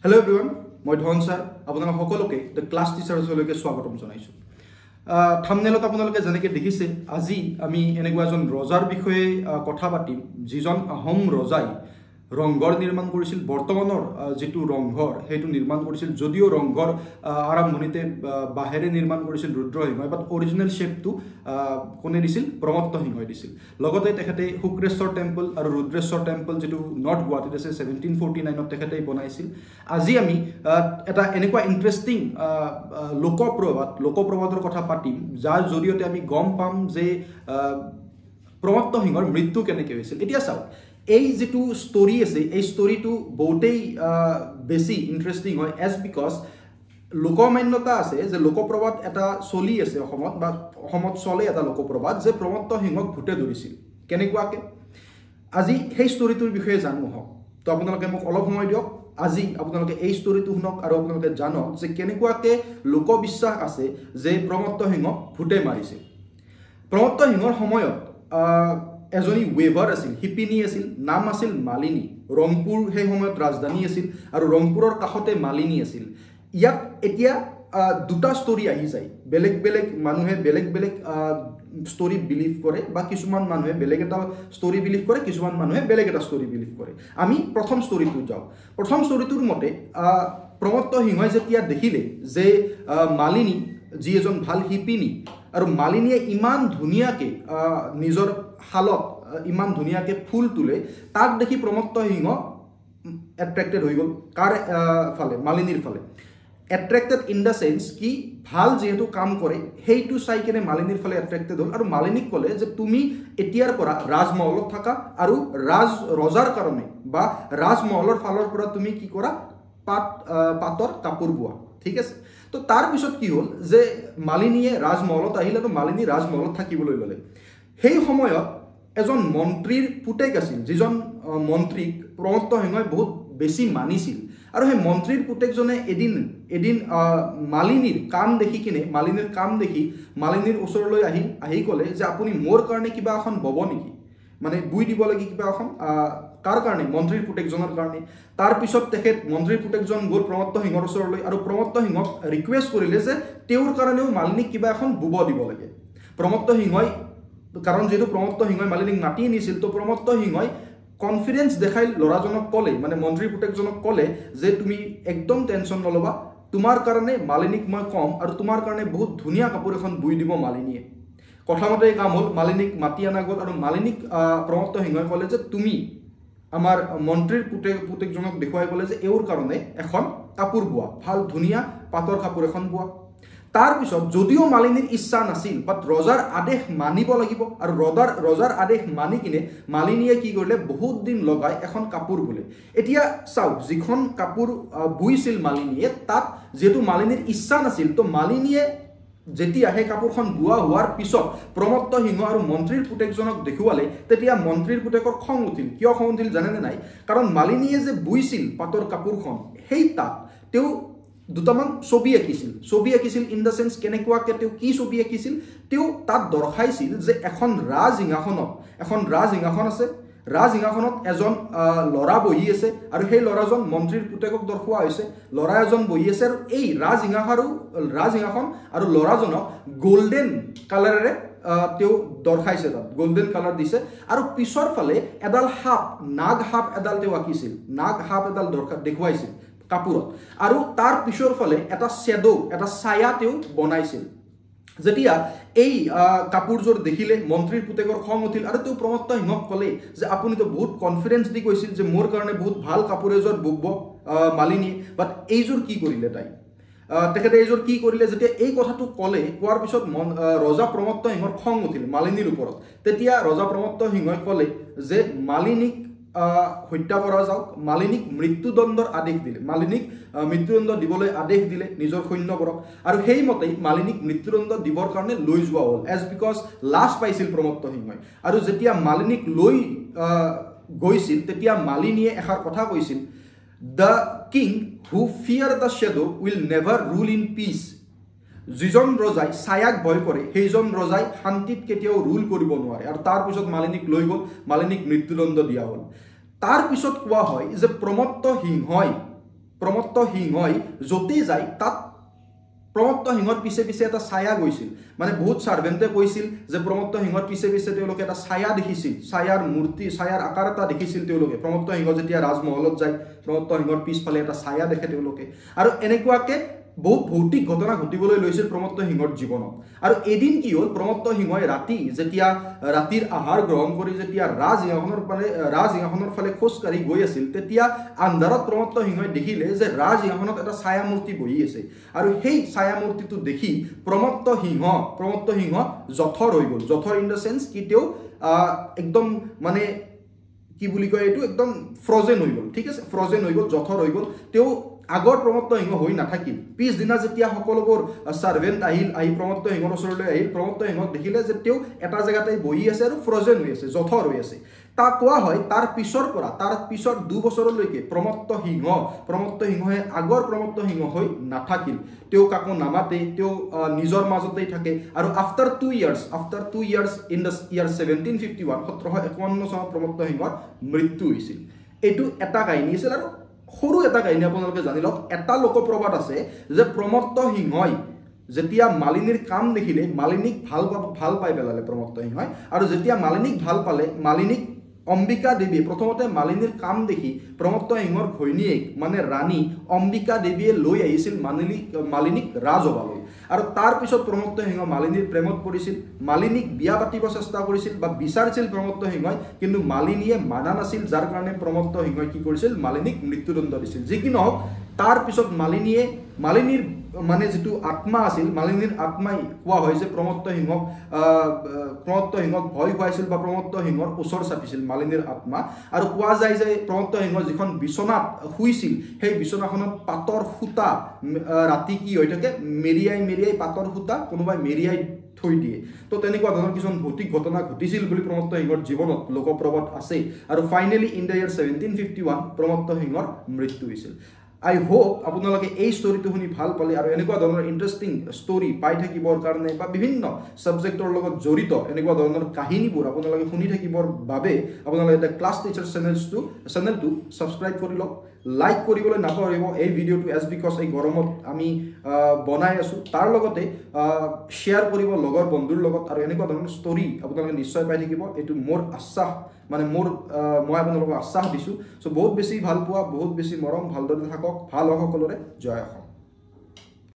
Hello everyone, মই ধন sir আপোনালোক সকলোকে দ্য ক্লাছ টিচাৰ্ছলৈকে স্বাগতম জনাইছো। থাম্বনেলত আপোনালোকে যেনেকৈ দেখিছে আজি আমি এনেকুৱা এজন ৰজাৰ বিষয়ে কথা পাতিম যিজন আহোম ৰজাই ৰংঘৰ নিৰ্মাণ কৰিছিল। বৰ্তমানৰ যেটো ৰংঘৰ হেতু নিৰ্মাণ কৰিছিল, যদিও ৰংঘৰ আৰম্ভণিতে বাহেৰে নিৰ্মাণ কৰিছিল ৰুদ্ৰসিংহই, বাট অৰিজিনেল শেপটো কোনে দিছিল? প্ৰমত্ত সিংহই দিছিল। লগতে তেখেতে শুক্ৰেশ্বৰ টেম্পল আৰু ৰুদ্ৰেশ্বৰ টেম্পল যেটো নৰ্থ গুৱাহাটীত আছে 1749ত তেখেতে বনাইছিল। আজি আমি এটা এনেকুৱা ইন্টাৰেষ্টিং লোকপ্ৰবাদৰ কথা পাতিম যাৰ জৰিয়তে আমি গম পাম যে প্ৰমত্ত সিংহৰ মৃত্যু কেনেকৈ হৈছিল। এতিয়া চাওক, এই যেটো ষ্টৰী আছে এই ষ্টৰীটো বহুতেই বেছি ইন্টাৰেষ্টিং হয় এজ বিকজ লোকমান্যতা আছে যে লোকপ্ৰবাদ এটা চলি আছে অসমত, বা অসমত চলে এটা লোকপ্ৰবাদ যে প্ৰমত্ত সিংহক ভূতে ধৰিছিল। কেনেকুৱাকে আজি সেই ষ্টৰীটোৰ বিষয়ে জানো হওক। তো আপোনালোকে মোক অলপ সময় দিয়ক, আজি আপোনালোকে এই ষ্টৰীটো শুনক আৰু আপোনালোকে জানক যে কেনেকুৱাকে লোকবিশ্বাস আছে যে প্ৰমত্ত সিংহক ভূতে মাৰিছিল। প্ৰমত্ত সিংহৰ সময়ত এজনী ৱেভাৰ আছিল, শিপিনী আছিল, নাম আছিল মালিনী। ৰংপুৰ সেই সময়ত ৰাজধানী আছিল আৰু ৰংপুৰৰ কাষতে মালিনী আছিল। ইয়াত এতিয়া দুটা ষ্টৰী আহি যায়, বেলেগ বেলেগ মানুহে বেলেগ বেলেগ ষ্টৰী বিলিভ কৰে, বা কিছুমান মানুহে বেলেগ এটা ষ্টৰী বিলিভ কৰে, কিছুমান মানুহে বেলেগ এটা ষ্টৰী বিলিভ কৰে। আমি প্ৰথম ষ্টৰীটো যাওঁ। প্ৰথম ষ্টৰীটোৰ মতে প্ৰমত্ত সিংহই যেতিয়া দেখিলে যে মালিনী যি এজন ভাল শিপিনী আৰু মালিনীয়ে ইমান ধুনীয়াকৈ নিজৰ শালত ইমান ধুনীয়াকৈ ফুল তোলে, তাক দেখি প্ৰমত্ত সিংহ এট্ৰেক্টেড হৈ গ'ল। কাৰ ফালে? মালিনীৰ ফালে। এট্ৰেক্টেড ইন দ্য চেন্স কি ভাল যিহেতু কাম কৰে সেইটো চাই কেনে মালিনীৰ ফালে এট্ৰেক্টেড হ'ল আৰু মালিনীক ক'লে যে তুমি এতিয়াৰ পৰা ৰাজমহলত থাকা আৰু ৰজাৰ কাৰণে বা ৰাজমহলৰ ফালৰ পৰা তুমি কি কৰা? পাতৰ কাপোৰ বোৱা। ঠিক আছে। তো তাৰপিছত কি হ'ল যে মালিনীয়ে ৰাজমহলত আহিল আৰু মালিনী ৰাজমহলত থাকিবলৈ ল'লে। সেই সময়ত এজন মন্ত্ৰীৰ পুতেক আছিল, যিজন মন্ত্ৰীক প্ৰমত্ত সিংহই বহুত বেছি মানিছিল। আৰু সেই মন্ত্ৰীৰ পুতেকজনে এদিন মালিনীৰ কাম দেখি মালিনীৰ ওচৰলৈ আহি ক'লে যে আপুনি মোৰ কাৰণে কিবা এখন বব নেকি, মানে বুই দিব লাগে কিবা এখন। কাৰ কাৰণে? মন্ত্ৰীৰ পুতেকজনৰ কাৰণে। তাৰপিছত তেখেত মন্ত্ৰীৰ পুতেকজন গ'ল প্ৰমত্ত সিংহৰ ওচৰলৈ আৰু প্ৰমত্ত সিংহক ৰিকুৱেষ্ট কৰিলে যে তেওঁৰ কাৰণেও মালিনীক কিবা এখন বুব দিব লাগে। প্ৰমত্ত সিংহই, কাৰণ যিহেতু প্ৰমত্ত সিংহই মালিনীক মাতি নিছিল, তো প্ৰমত্ত সিংহই কনফিডেন্স দেখাই ল'ৰাজনক ক'লে, মানে মন্ত্ৰীৰ পুতেকজনক ক'লে যে তুমি একদম টেনশ্যন নল'বা, তোমাৰ কাৰণে মালিনীক মই ক'ম আৰু তোমাৰ কাৰণে বহুত ধুনীয়া কাপোৰ এখন বুই দিব মালিনীয়ে। কথামতে কাম হ'ল, মালিনীক মাতি অনা গ'ল আৰু মালিনীক প্ৰমত্ত সিংহই ক'লে যে তুমি আমাৰ মন্ত্ৰীৰ পুতেকজনক দেখুৱাই ক'লে যে এওঁৰ কাৰণে এখন কাপোৰ বোৱা, ভাল ধুনীয়া পাটৰ কাপোৰ এখন বোৱা। তাৰপিছত যদিও মালিনীৰ ইচ্ছা নাছিল, বাট ৰজাৰ আদেশ মানিব লাগিব আৰু ৰজাৰ আদেশ মানি কিনে মালিনীয়ে কি কৰিলে? বহুত দিন লগাই এখন কাপোৰ বোলে। এতিয়া চাওক, যিখন কাপোৰ বুইছিল মালিনীয়ে, তাত যিহেতু মালিনীৰ ইচ্ছা নাছিল, তো মালিনীয়ে যেতিয়া সেই কাপোৰখন বোৱা হোৱাৰ পিছত প্ৰমত্ত সিংহ আৰু মন্ত্ৰীৰ পুতেকজনক দেখুৱালে, তেতিয়া মন্ত্ৰীৰ পুতেকৰ খং উঠিল। কিয় খং উঠিল জানেনে নাই? কাৰণ মালিনীয়ে যে বুইছিল পাটৰ কাপোৰখন, সেই তাত তেওঁ দুটামান ছবি আঁকিছিল ইন দ্য চেন্স কেনেকুৱাকৈ তেওঁ কি ছবি আঁকিছিল? তেওঁ তাত দৰ্শাইছিল যে এখন ৰাজসিংহাসন আছে, ৰাজসিংহাসনত এজন ল'ৰা বহি আছে আৰু সেই ল'ৰাজন মন্ত্ৰীৰ পুতেকক দৰ্শোৱা হৈছে। ল'ৰা এজন বহি আছে আৰু এই ৰাজসিংহাসন আৰু ল'ৰাজনক গল্ডেন কালাৰেৰে তেওঁ দৰ্শাইছে, তাত গল্ডেন কালাৰ দিছে। আৰু পিছৰ ফালে এডাল নাগ সাপ এডাল তেওঁ আঁকিছিল, নাগ সাপ এডাল দেখুৱাইছিল কাপোৰত। আৰু তাৰ পিছৰ ফালে এটা ছায়া তেওঁ বনাইছিল। যেতিয়া এই কাপোৰযোৰ দেখিলে মন্ত্ৰীৰ পুতেকৰ খং উঠিল আৰু তেওঁ প্ৰমত্ত সিংহক ক'লে যে আপুনিতো বহুত কনফিডেন্স দি কৈছিল যে মোৰ কাৰণে বহুত ভাল কাপোৰ এযোৰ বুব মালিনীয়ে, বাট এইযোৰ কি কৰিলে তেখেতে এইযোৰ কি কৰিলে? যেতিয়া এই কথাটো কোৱাৰ পিছত ৰজা প্ৰমত্ত সিংহৰ খং উঠিল মালিনীৰ ওপৰত। তেতিয়া ৰজা প্ৰমত্ত সিংহই ক'লে যে মালিনীক হত্যা কৰা যাওক। মালিনীক মৃত্যুদণ্ডৰ আদেশ দিলে, মালিনীক মৃত্যুদণ্ড দিবলৈ আদেশ দিলে নিজৰ সৈন্যবোৰক, আৰু সেইমতেই মালিনীক মৃত্যুদণ্ড দিবৰ কাৰণে লৈ যোৱা হ'ল, এজ বিকজ লাজ পাইছিল প্ৰমত্ত সিংহই। আৰু যেতিয়া মালিনীক লৈ গৈছিল, তেতিয়া মালিনীয়ে এষাৰ কথা কৈছিল, the king who fear the shadow will never rule in peace. যিজন ৰজাই ছায়াক ভয় কৰে সেইজন ৰজাই শান্তিত কেতিয়াও ৰুল কৰিব নোৱাৰে। আৰু তাৰপিছত মালিনীক লৈ গ'ল, মালিনীক মৃত্যুদণ্ড দিয়া হ'ল। তাৰ পিছত কোৱা হয় যে প্ৰমত্ত সিংহই প্ৰমত্ত সিংহই য'তেই যায় তাত প্ৰমত্ত সিংহৰ পিছে পিছে এটা ছায়া গৈছিল মানে বহুত সাৰ্ভেন্টে কৈছিল যে প্ৰমত্ত সিংহৰ পিছে পিছে তেওঁলোকে এটা ছায়া দেখিছিল ছায়াৰ মূৰ্তি ছায়াৰ আকাৰ এটা দেখিছিল তেওঁলোকে প্ৰমত্ত সিংহ যেতিয়া ৰাজমহলত যায় প্ৰমত্ত সিংহৰ পিছফালে এটা ছায়া দেখে তেওঁলোকে আৰু এনেকুৱাকে বহুত ভৌতিক ঘটনা ঘটিবলৈ লৈছিল প্ৰমত্ত সিংহৰ জীৱনত আৰু এদিন কি হ'ল প্ৰমত্ত সিংহই ৰাতি যেতিয়া ৰাতিৰ আহাৰ গ্ৰহণ কৰি যেতিয়া ৰাজসিংহাসনৰ ফালে খোজকাঢ়ি গৈ আছিল তেতিয়া আন্ধাৰত প্ৰমত্ত সিংহই দেখিলে যে ৰাজসিংহাসনত এটা ছায়া মূৰ্তি বহি আছে আৰু সেই ছায়া মূৰ্তিটো দেখি প্ৰমত্ত সিংহ জঠৰ হৈ গ'ল জঠৰ ইন দ্য সেন্স কি তেওঁ একদম মানে কি বুলি কয় এইটো একদম ফ্ৰজেন হৈ গ'ল ঠিক আছে ফ্ৰজেন হৈ গ'ল জঠৰ হৈ গ'ল তেওঁ আগৰ প্ৰমত্ত সিংহ হৈ নাথাকিল পিছদিনা যেতিয়া সকলোবোৰ সাৰ্ভেন্ট আহি প্ৰমত্ত সিংহৰ ওচৰলৈ আহিল প্ৰমত্ত সিংহক দেখিলে যে তেওঁ এটা জেগাতে বহি আছে আৰু ফ্ৰজেন হৈ আছে জঠৰ হৈ আছে তাক কোৱা হয় তাৰ পিছৰ 2 বছৰলৈকে প্ৰমত্ত সিংহই আগৰ প্ৰমত্ত সিংহ হৈ নাথাকিল তেওঁ কাকো নামাতে তেওঁ নিজৰ মাজতেই থাকে আৰু after 2 years in the year 1751 চনত প্ৰমত্ত সিংহৰ মৃত্যু হৈছিল এইটো এটা কাহিনী আছিল আৰু সৰু এটা কাহিনী আপোনালোকে জানি লওক এটা লোকপ্ৰবাদ আছে যে প্ৰমত্ত সিংহই যেতিয়া মালিনীৰ কাম দেখিলে মালিনীক ভাল পাই পেলালে প্ৰমত্ত সিংহই আৰু যেতিয়া মালিনীক ভাল পালে মালিনীক অম্বিকা দেৱী প্ৰথমতে মালিনীৰ কাম দেখি প্ৰমত্ত সিংহৰ ঘৈণীয়েক মানে ৰাণী অম্বিকা দেৱীয়ে লৈ আহিছিল মালিনীক ৰাজসভালৈ আৰু তাৰ পিছত প্ৰমত্ত সিংহ মালিনীৰ প্ৰেমত পৰিছিল মালিনীক বিয়া পাতিব চেষ্টা কৰিছিল বা বিচাৰিছিল প্ৰমত্ত সিংহই কিন্তু মালিনীয়ে মানা নাছিল যাৰ কাৰণে প্ৰমত্ত সিংহই কি কৰিছিল মালিনীক মৃত্যুদণ্ড দিছিল যি কি নহওক তাৰ পিছত মালিনীৰ মানে যেটো আত্মা আছিল মালিনীৰ আত্মাই কোৱা হয় যে প্ৰমত্ত সিংহক ভয় খুৱাইছিল বা প্ৰমত্ত সিংহৰ ওচৰ চাপিছিল মালিনীৰ আত্মা আৰু কোৱা যায় যে প্ৰমত্ত সিংহ যিখন বিছনাত শুইছিল সেই বিছনাখনত পাতৰ সূতা ৰাতি কি হৈ থাকে মেৰিয়াই পাতৰ সূতা কোনোবাই মেৰিয়াই থৈ দিয়ে তো তেনেকুৱা ধৰণৰ কিছুমান ভৌতিক ঘটনা ঘটিছিল বুলি প্ৰমত্ত সিংহৰ জীৱনত লোকপ্ৰবাদ আছে আৰু ফাইনেলি ইন দ্য ইয়াৰ 1751 প্ৰমত্ত সিংহৰ মৃত্যু হৈছিল I hope আপোনালোকে এই ষ্টৰিটো শুনি ভাল পালে আৰু এনেকুৱা ধৰণৰ ইন্টাৰেষ্টিং ষ্টৰি পাই থাকিবৰ কাৰণে বা বিভিন্ন সাবজেক্টৰ লগত জড়িত এনেকুৱা ধৰণৰ কাহিনীবোৰ আপোনালোকে শুনি থাকিবৰ বাবে আপোনালোকে এটা ক্লাছ টিচাৰ চেনেলটো সাবস্ক্ৰাইব কৰি লওক লাইক কৰিবলৈ নাপাহৰিব এই ভিডিঅ'টো এজ বিকজ এই গৰমত আমি বনাই আছো তাৰ লগতে শেয়াৰ কৰিব লগৰ বন্ধুৰ লগত আৰু এনেকুৱা ধৰণৰ ষ্টৰি আপোনালোকে নিশ্চয় পাই থাকিব এটো মোৰ আশ্বাস মানে মই আপোনালোকক আশ্বাস দিছো সো বহুত বেছি ভাল পোৱা বহুত বেছি মৰম ভালদৰে থাকক ভাল হওক সকলোৰে জয় অসম